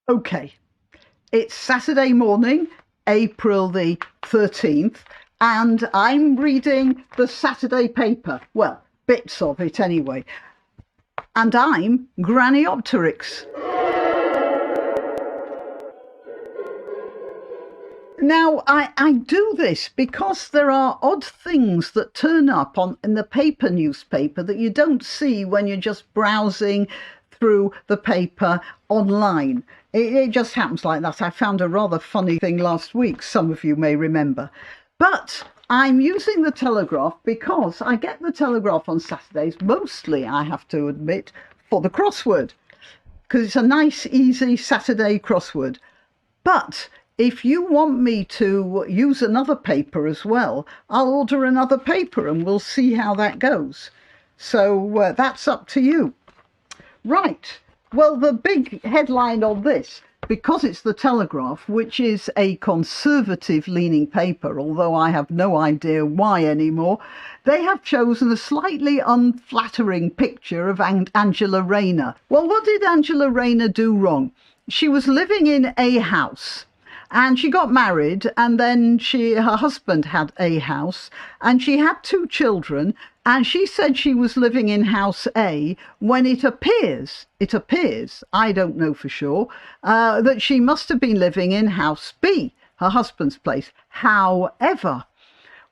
Okay, it's Saturday morning, April the 13th, and I'm reading the Saturday paper. Well, bits of it anyway. And I'm Grannyopteryx. Now, I do this because there are odd things that turn up in the paper newspaper that you don't see when you're just browsing through the paper online. It just happens like that. I found a rather funny thing last week, some of you may remember. But I'm using the Telegraph because I get the Telegraph on Saturdays, mostly, I have to admit, for the crossword, because it's a nice, easy Saturday crossword. But if you want me to use another paper as well, I'll order another paper and we'll see how that goes. So that's up to you. Right. Well, the big headline on this, because it's the Telegraph, which is a conservative-leaning paper, although I have no idea why anymore, they have chosen a slightly unflattering picture of Angela Rayner. Well, what did Angela Rayner do wrong? She was living in a house. And she got married, and then her husband had a house, and she had two children, and she said she was living in house A when it appears, I don't know for sure, that she must have been living in house B, her husband's place. However,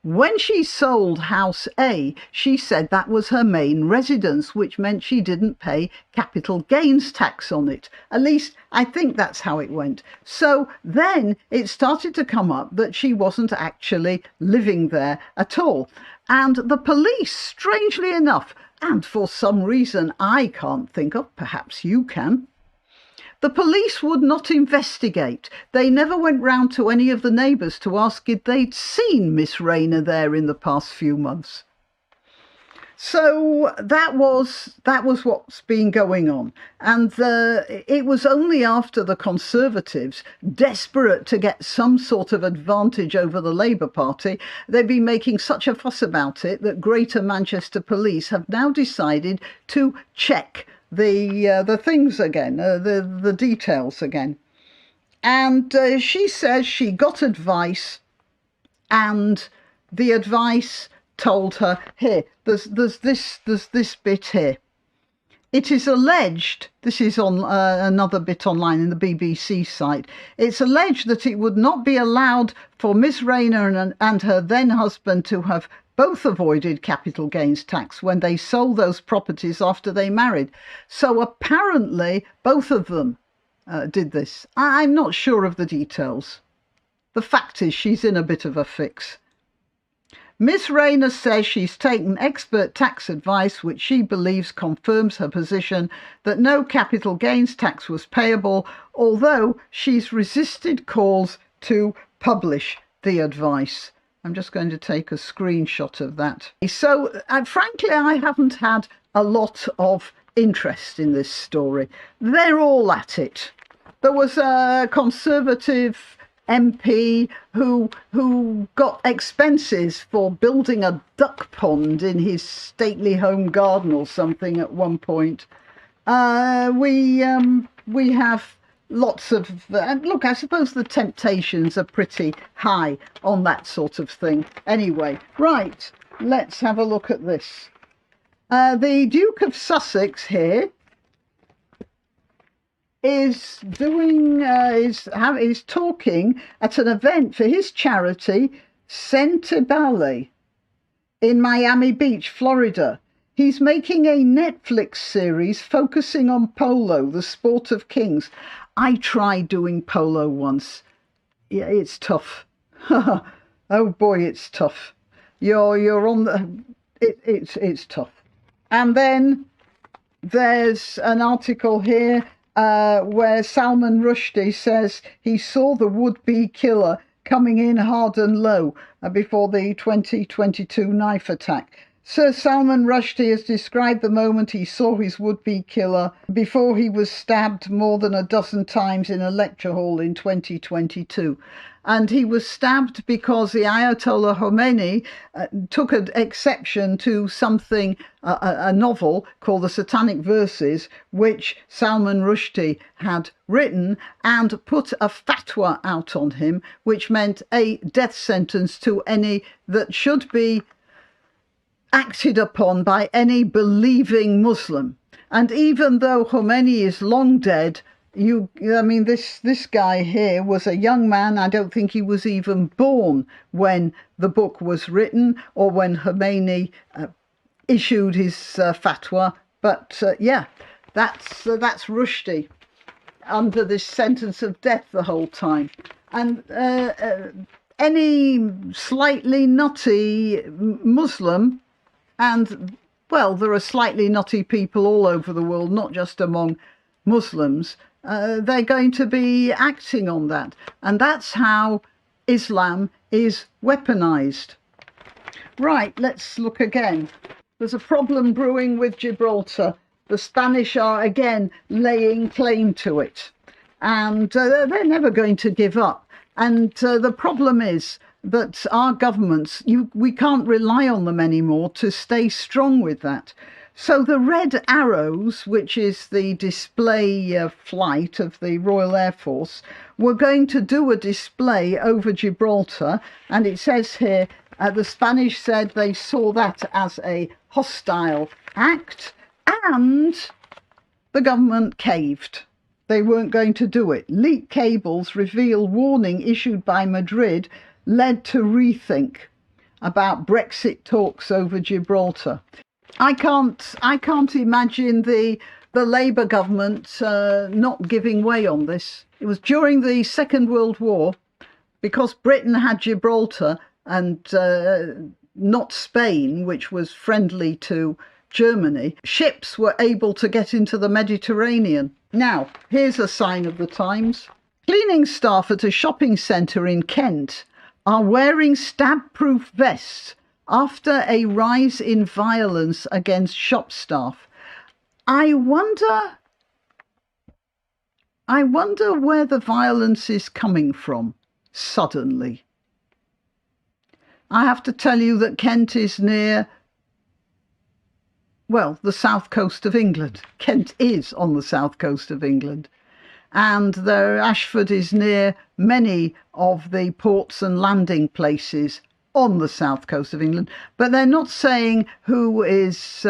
when she sold house A, she said that was her main residence, which meant she didn't pay capital gains tax on it. At least, I think that's how it went. So then it started to come up that she wasn't actually living there at all. And the police, strangely enough, and for some reason I can't think of, perhaps you can, the police would not investigate. They never went round to any of the neighbours to ask if they'd seen Miss Rayner there in the past few months. So that was what's been going on. And it was only after the Conservatives, desperate to get some sort of advantage over the Labour Party, they've been making such a fuss about it that Greater Manchester Police have now decided to check the things again, the details again. And she says she got advice, and the advice told her, here, there's this bit here. It is alleged, this is on another bit online in the BBC site, it's alleged that it would not be allowed for Miss Rayner and her then husband to have both avoided capital gains tax when they sold those properties after they married. So apparently both of them did this. I'm not sure of the details. The fact is she's in a bit of a fix. Miss Rayner says she's taken expert tax advice which she believes confirms her position that no capital gains tax was payable, although she's resisted calls to publish the advice. I'm just going to take a screenshot of that. So, frankly, I haven't had a lot of interest in this story. They're all at it. There was a Conservative MP who got expenses for building a duck pond in his stately home garden or something at one point. We have lots of look, I suppose the temptations are pretty high on that sort of thing. Anyway, right, let's have a look at this. The Duke of Sussex here is doing is talking at an event for his charity Certifiably in Miami Beach, Florida. He's making a Netflix series focusing on polo, the sport of kings. I tried doing polo once. Yeah, it's tough. Oh boy, it's tough. You're on the it's tough. And then there's an article here where Salman Rushdie says he saw the would-be killer coming in hard and low before the 2022 knife attack. Sir Salman Rushdie has described the moment he saw his would-be killer before he was stabbed more than a dozen times in a lecture hall in 2022. And he was stabbed because the Ayatollah Khomeini took an exception to something, a novel called The Satanic Verses, which Salman Rushdie had written, and put a fatwa out on him, which meant a death sentence to any that should be acted upon by any believing Muslim. And even though Khomeini is long dead, this guy here was a young man. I don't think he was even born when the book was written or when Khomeini issued his fatwa. But yeah, that's Rushdie under this sentence of death the whole time. And any slightly nutty Muslim, and well, there are slightly nutty people all over the world, not just among Muslims, they're going to be acting on that. And that's how Islam is weaponized. Right, let's look again. There's a problem brewing with Gibraltar. The Spanish are again laying claim to it. And they're never going to give up. And the problem is that our governments, we can't rely on them anymore to stay strong with that. So the Red Arrows, which is the display flight of the Royal Air Force, were going to do a display over Gibraltar. And it says here, the Spanish said they saw that as a hostile act, and the government caved. They weren't going to do it. Leaked cables reveal warning issued by Madrid led to rethink about Brexit talks over Gibraltar. I can't imagine the Labour government not giving way on this. It was during the Second World War, because Britain had Gibraltar and not Spain, which was friendly to Germany, ships were able to get into the Mediterranean. Now, here's a sign of the times. Cleaning staff at a shopping centre in Kent are wearing stab-proof vests after a rise in violence against shop staff. I wonder where the violence is coming from suddenly. I have to tell you that Kent is near, well, the south coast of England. Kent is on the south coast of England. And Ashford is near many of the ports and landing places on the south coast of England. But they're not saying who is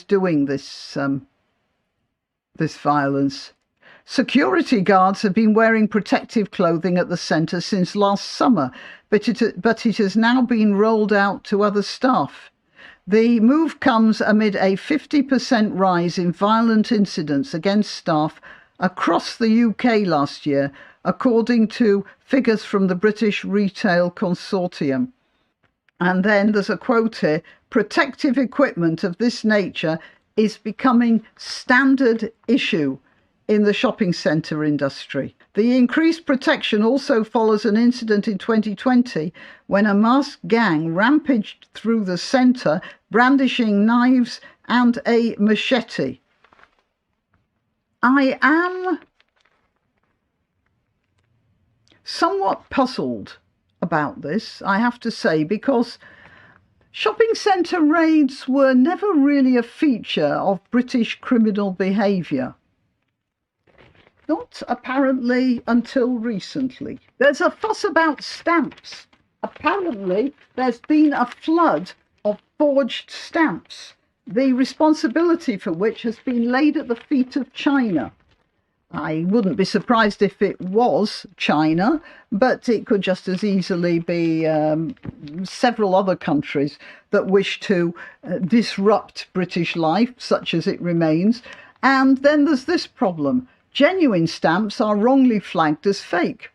doing this violence. Security guards have been wearing protective clothing at the centre since last summer, but it has now been rolled out to other staff. The move comes amid a 50% rise in violent incidents against staff across the UK last year, according to figures from the British Retail Consortium. And then there's a quote here: protective equipment of this nature is becoming standard issue in the shopping centre industry. The increased protection also follows an incident in 2020 when a masked gang rampaged through the centre, brandishing knives and a machete. I am somewhat puzzled about this, I have to say, because shopping centre raids were never really a feature of British criminal behaviour. Not apparently until recently. There's a fuss about stamps. Apparently there's been a flood of forged stamps, the responsibility for which has been laid at the feet of China. I wouldn't be surprised if it was China, but it could just as easily be several other countries that wish to disrupt British life, such as it remains. And then there's this problem. Genuine stamps are wrongly flagged as fake.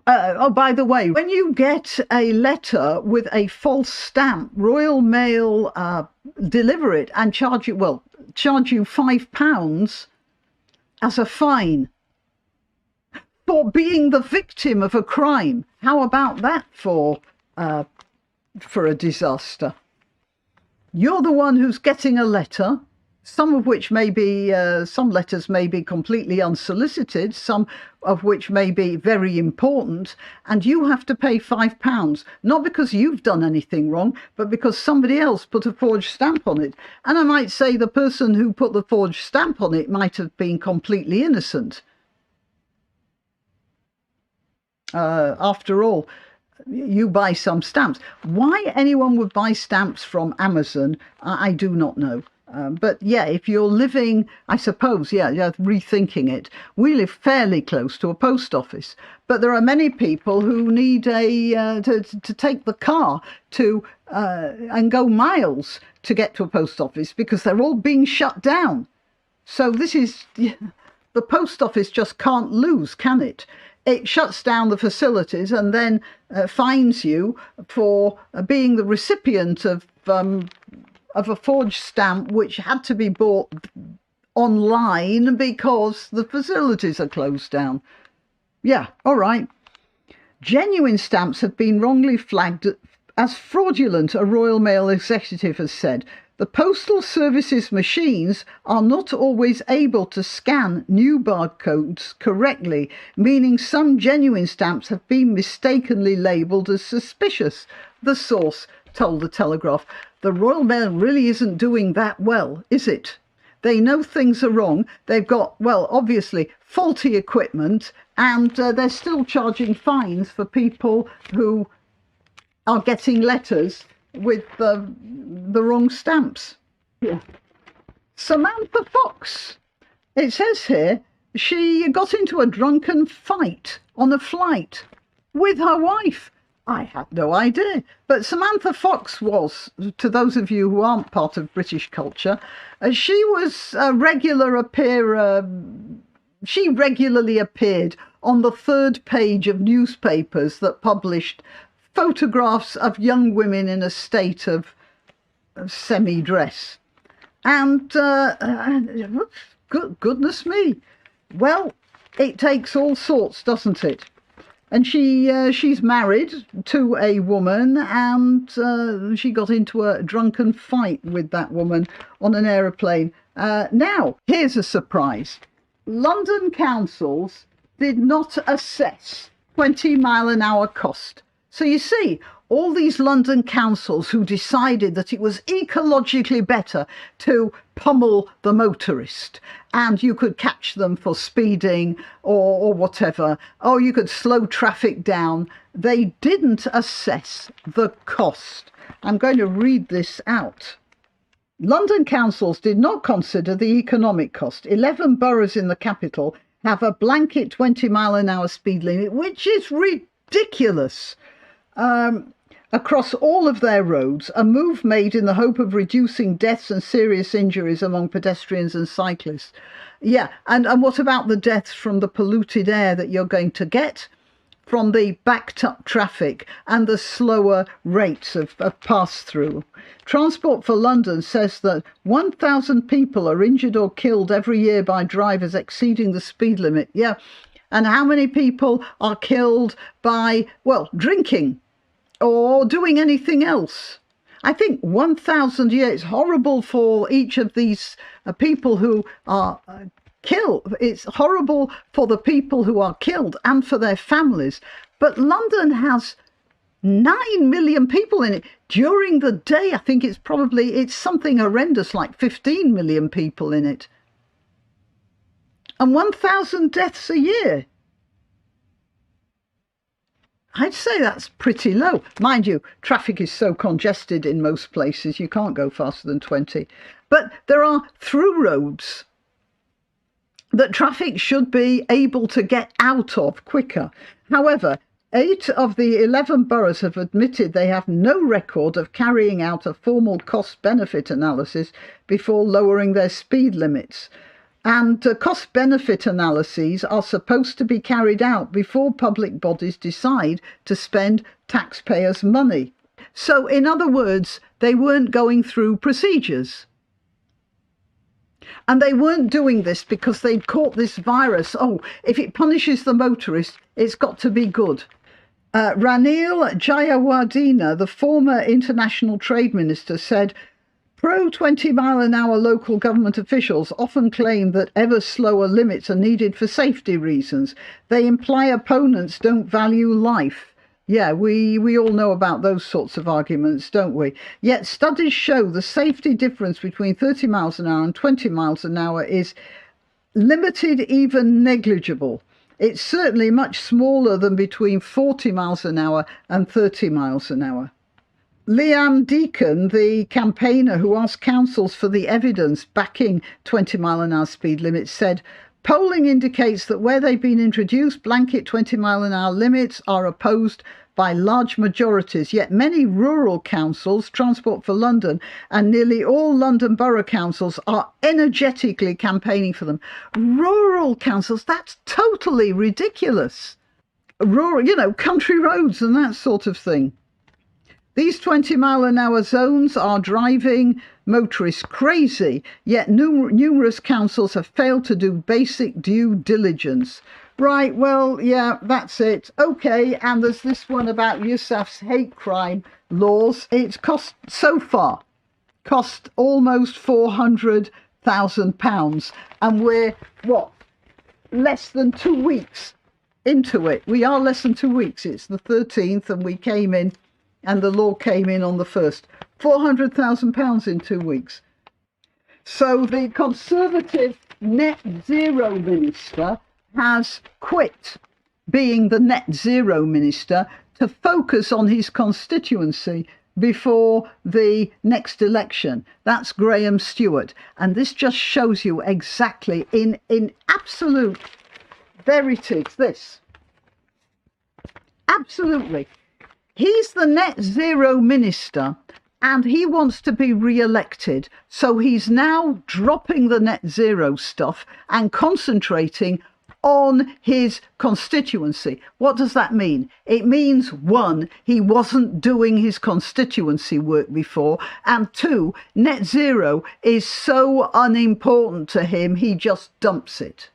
Oh, by the way, when you get a letter with a false stamp, Royal Mail deliver it and charge you £5 as a fine for being the victim of a crime. How about that for a disaster? You're the one who's getting a letter, some of which may be, some letters may be completely unsolicited, some of which may be very important, and you have to pay £5, not because you've done anything wrong, but because somebody else put a forged stamp on it. And I might say the person who put the forged stamp on it might have been completely innocent. After all, you buy some stamps. Why anyone would buy stamps from Amazon, I do not know. But yeah, if you're living, I suppose, yeah, rethinking it. We live fairly close to a post office, but there are many people who need to take the car to and go miles to get to a post office because they're all being shut down. So this is, the post office just can't lose, can it? It shuts down the facilities and then fines you for being the recipient of a forged stamp which had to be bought online because the facilities are closed down. Yeah, all right. Genuine stamps have been wrongly flagged as fraudulent, a Royal Mail executive has said. The Postal Service's machines are not always able to scan new barcodes correctly, meaning some genuine stamps have been mistakenly labelled as suspicious, the source told the Telegraph. The Royal Mail really isn't doing that well, is it? They know things are wrong. They've got, well, obviously, faulty equipment, and they're still charging fines for people who are getting letters with the wrong stamps. Yeah. Samantha Fox, it says here, she got into a drunken fight on a flight with her wife. I had no idea. But Samantha Fox was, to those of you who aren't part of British culture, she was a regular appearer. She regularly appeared on the third page of newspapers that published photographs of young women in a state of semi-dress. And goodness me. Well, it takes all sorts, doesn't it? And she's married to a woman, and she got into a drunken fight with that woman on an aeroplane. Now, here's a surprise. London councils did not assess 20-mile-an-hour cost. So you see, all these London councils who decided that it was ecologically better to pummel the motorist, and you could catch them for speeding or whatever, or you could slow traffic down, they didn't assess the cost. I'm going to read this out. London councils did not consider the economic cost. 11 boroughs in the capital have a blanket 20-mile-an-hour speed limit, which is ridiculous. Across all of their roads, a move made in the hope of reducing deaths and serious injuries among pedestrians and cyclists. Yeah, and what about the deaths from the polluted air that you're going to get from the backed up traffic and the slower rates of pass-through? Transport for London says that 1,000 people are injured or killed every year by drivers exceeding the speed limit. Yeah, and how many people are killed by, well, drinking or doing anything else? I think 1,000 a year is horrible for each of these people who are killed. It's horrible for the people who are killed and for their families. But London has 9 million people in it. During the day, I think it's something horrendous, like 15 million people in it. And 1,000 deaths a year. I'd say that's pretty low. Mind you, traffic is so congested in most places, you can't go faster than 20. But there are through roads that traffic should be able to get out of quicker. However, 8 of the 11 boroughs have admitted they have no record of carrying out a formal cost-benefit analysis before lowering their speed limits. And cost-benefit analyses are supposed to be carried out before public bodies decide to spend taxpayers' money. So, in other words, they weren't going through procedures. And they weren't doing this because they'd caught this virus. Oh, if it punishes the motorist, it's got to be good. Ranil Jayawardena, the former international trade minister, said, Pro 20-mile-an-hour local government officials often claim that ever slower limits are needed for safety reasons. They imply opponents don't value life. Yeah, we all know about those sorts of arguments, don't we? Yet studies show the safety difference between 30 miles an hour and 20 miles an hour is limited, even negligible. It's certainly much smaller than between 40 miles an hour and 30 miles an hour. Leanne Deacon, the campaigner who asked councils for the evidence backing 20-mile-an-hour speed limits, said, polling indicates that where they've been introduced, blanket 20-mile-an-hour limits are opposed by large majorities, yet many rural councils, Transport for London, and nearly all London borough councils are energetically campaigning for them. Rural councils, that's totally ridiculous. Rural, you know, country roads and that sort of thing. These 20-mile-an-hour zones are driving motorists crazy, yet numerous councils have failed to do basic due diligence. Right, well, yeah, that's it. Okay, and there's this one about Yousaf's hate crime laws. It's cost almost £400,000, and we're, what, less than 2 weeks into it. We are less than 2 weeks. It's the 13th, and we came in, and the law came in on the 1st. £400,000 in 2 weeks. So the Conservative net zero minister has quit being the net zero minister to focus on his constituency before the next election. That's Graham Stewart. And this just shows you exactly in absolute verity this. Absolutely. He's the net zero minister and he wants to be re-elected. So he's now dropping the net zero stuff and concentrating on his constituency. What does that mean? It means, one, he wasn't doing his constituency work before, and two, net zero is so unimportant to him, he just dumps it.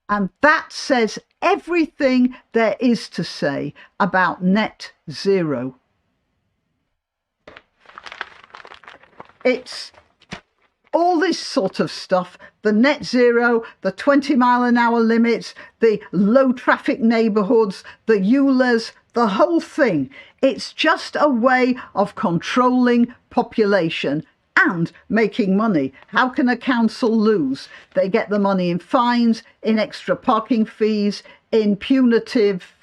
And that says everything there is to say about net zero. It's all this sort of stuff, the net zero, the 20-mile-an-hour limits, the low traffic neighbourhoods, the EULAs, the whole thing. It's just a way of controlling population and making money. How can a council lose? They get the money in fines, in extra parking fees, in punitive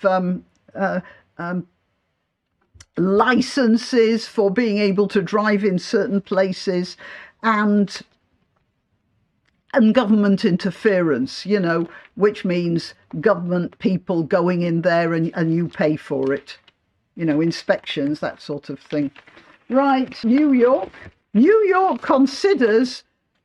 licenses for being able to drive in certain places, and government interference, you know, which means government people going in there and you pay for it, you know, inspections, that sort of thing. Right, New York considers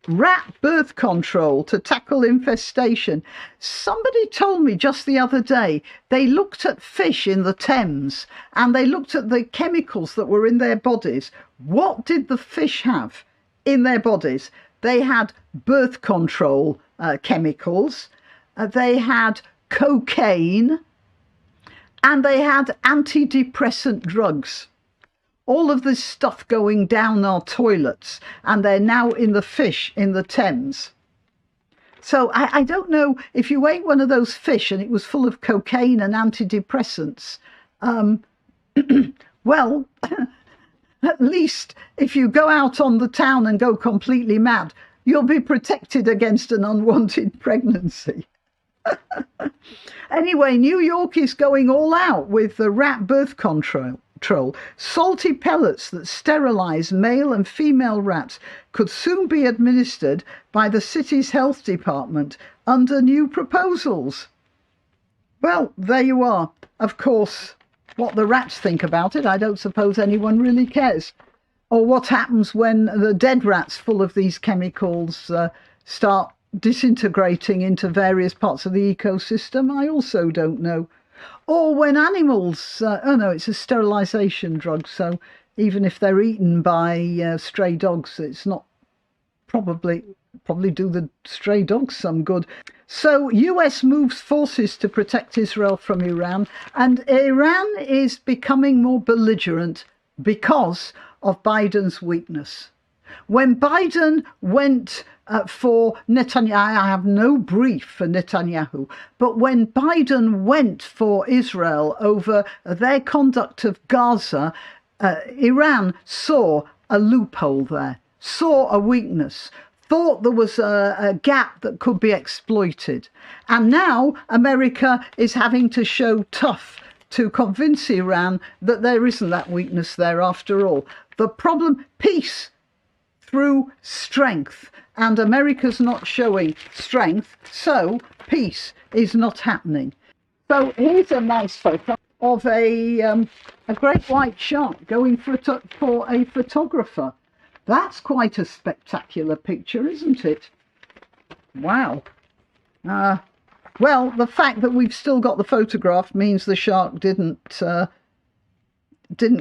rat birth control to tackle infestation. Somebody told me just the other day they looked at fish in the Thames and they looked at the chemicals that were in their bodies. What did the fish have in their bodies? They had birth control chemicals, they had cocaine, and they had antidepressant drugs. All of this stuff going down our toilets, and they're now in the fish in the Thames. So I don't know, if you ate one of those fish and it was full of cocaine and antidepressants, well, at least if you go out on the town and go completely mad, you'll be protected against an unwanted pregnancy. Anyway, New York is going all out with the rat birth control. Salty pellets that sterilise male and female rats could soon be administered by the city's health department under new proposals. Well, there you are. Of course, what the rats think about it, I don't suppose anyone really cares. Or what happens when the dead rats full of these chemicals start disintegrating into various parts of the ecosystem, I also don't know. Or when animals, oh no, it's a sterilisation drug, so even if they're eaten by stray dogs, it's not probably do the stray dogs some good. So US moves forces to protect Israel from Iran, and Iran is becoming more belligerent because of Biden's weakness. When Biden went for Netanyahu, I have no brief for Netanyahu, but when Biden went for Israel over their conduct of Gaza, Iran saw a loophole there, saw a weakness, thought there was a gap that could be exploited. And now America is having to show tough to convince Iran that there isn't that weakness there after all. The problem, peace through strength. And America's not showing strength, so peace is not happening. So here's a nice photo of a great white shark going for a photographer. That's quite a spectacular picture, isn't it? Wow. Well, the fact that we've still got the photograph means the shark didn't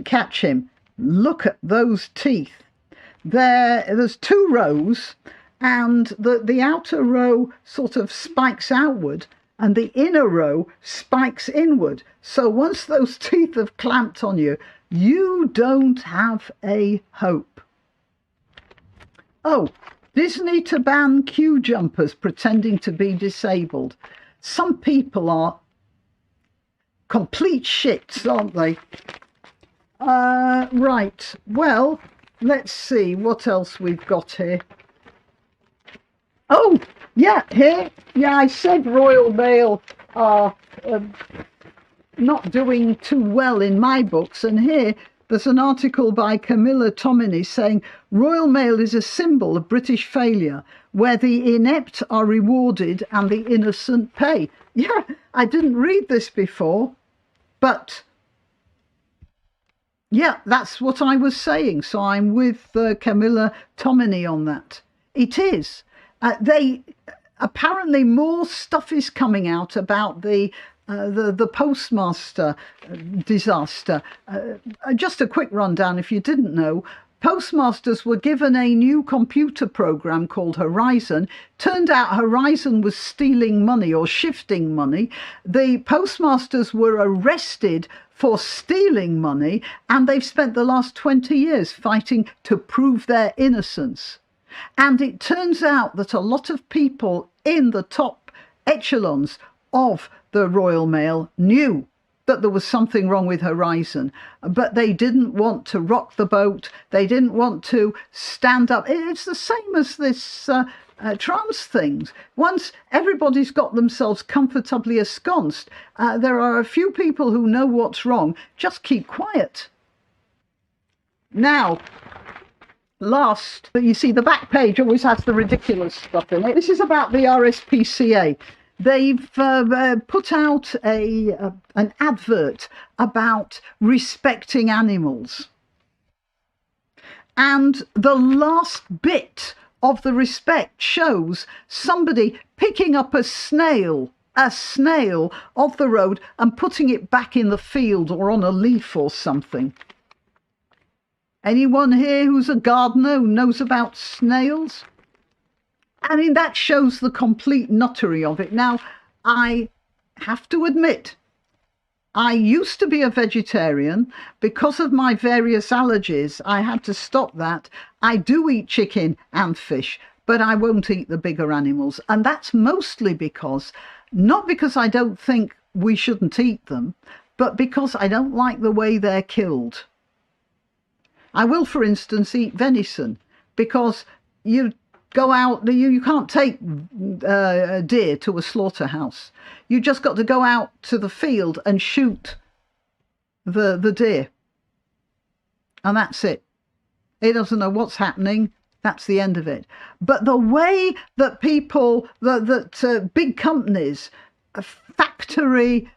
catch him. Look at those teeth. There's two rows, and the outer row sort of spikes outward and the inner row spikes inward. So once those teeth have clamped on you, you don't have a hope. Oh, Disney to ban queue jumpers pretending to be disabled. Some people are complete shits, aren't they? Right, well, let's see what else we've got here. Oh, yeah, here. Yeah, I said Royal Mail are not doing too well in my books. And here there's an article by Camilla Tominey saying Royal Mail is a symbol of British failure, where the inept are rewarded and the innocent pay. Yeah, I didn't read this before, but yeah, that's what I was saying. So I'm with Camilla Tominey on that. It is. They apparently more stuff is coming out about the postmaster disaster. Just a quick rundown if you didn't know. Postmasters were given a new computer program called Horizon. Turned out Horizon was stealing money or shifting money. The postmasters were arrested for stealing money, and they've spent the last 20 years fighting to prove their innocence. And it turns out that a lot of people in the top echelons of the Royal Mail knew that there was something wrong with Horizon, but they didn't want to rock the boat. They didn't want to stand up. It's the same as this trans things. Once everybody's got themselves comfortably ensconced, there are a few people who know what's wrong. Just keep quiet. Now, last, you see the back page always has the ridiculous stuff in it. This is about the RSPCA. They've put out an advert about respecting animals. And the last bit of the respect shows somebody picking up a snail off the road and putting it back in the field or on a leaf or something. Anyone here who's a gardener who knows about snails? I mean, that shows the complete nuttery of it. Now, I have to admit, I used to be a vegetarian. Because of my various allergies, I had to stop that. I do eat chicken and fish, but I won't eat the bigger animals. And that's mostly because, not because I don't think we shouldn't eat them, but because I don't like the way they're killed. I will, for instance, eat venison, because you go out, you can't take a deer to a slaughterhouse. You just got to go out to the field and shoot the deer. And that's it. It doesn't know what's happening. That's the end of it. But the way that people, that big companies, factory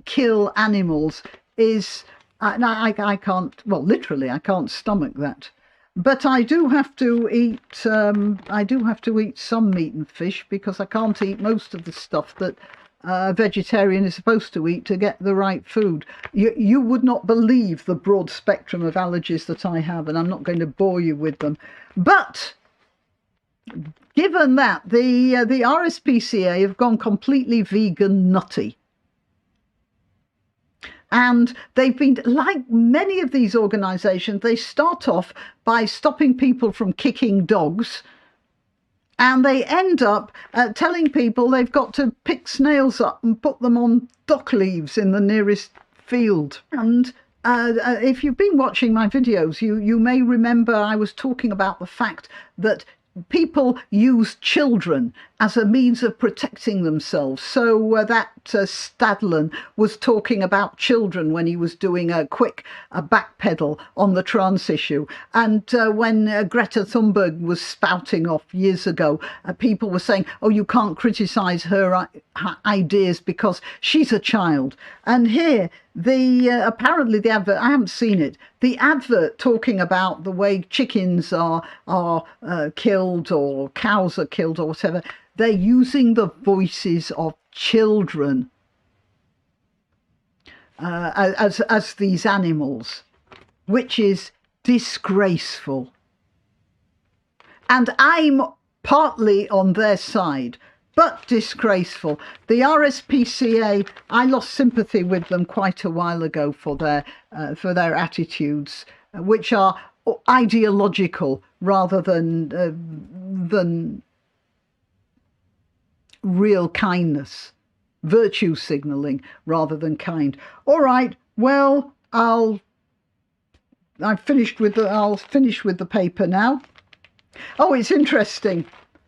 kill animals is, I can't, well, literally, I can't stomach that. But I do have to eat. I do have to eat some meat and fish, because I can't eat most of the stuff that a vegetarian is supposed to eat to get the right food. You would not believe the broad spectrum of allergies that I have, and I'm not going to bore you with them. But given that, the RSPCA have gone completely vegan nutty. And they've been, like many of these organisations, they start off by stopping people from kicking dogs, and they end up telling people they've got to pick snails up and put them on dock leaves in the nearest field. And if you've been watching my videos, you may remember I was talking about the fact that people use children as a means of protecting themselves. So that Stadlen was talking about children when he was doing a quick backpedal on the trans issue. And when Greta Thunberg was spouting off years ago, people were saying, oh, you can't criticise her ideas because she's a child. And here, apparently the advert, I haven't seen it, the advert talking about the way chickens are killed or cows are killed or whatever, they're using the voices of children as these animals, which is disgraceful. And I'm partly on their side, but disgraceful. The RSPCA, I lost sympathy with them quite a while ago for their attitudes, which are ideological rather than real kindness, virtue signalling rather than kind. All right, well, I'll finish with the paper now. Oh, it's interesting.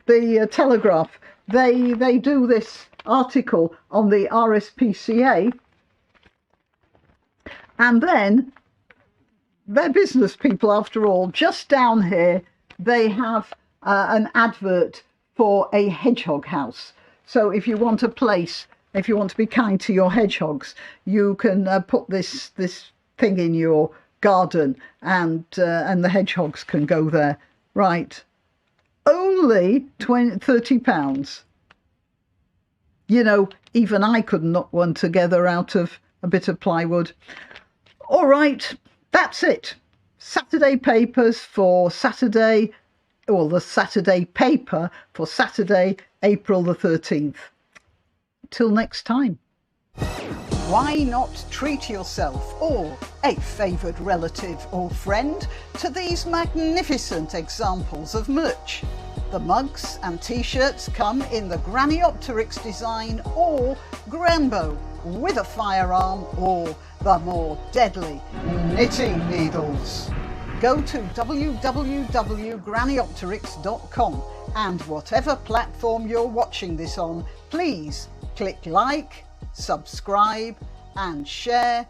The Telegraph, they do this article on the RSPCA, and then they're business people after all. Just down here, they have an advert for a hedgehog house. So if you want a place, if you want to be kind to your hedgehogs, you can put this thing in your garden, and the hedgehogs can go there. Right. Only £30. You know, even I could knock one together out of a bit of plywood. All right, that's it. Saturday papers for Saturday, or the Saturday paper for Saturday, April the 13th. Till next time. Why not treat yourself or a favoured relative or friend to these magnificent examples of merch? The mugs and t-shirts come in the Graniopteryx design or Grambo with a firearm or the more deadly knitting needles. Go to www.graniopteryx.com and whatever platform you're watching this on, please click like, subscribe and share.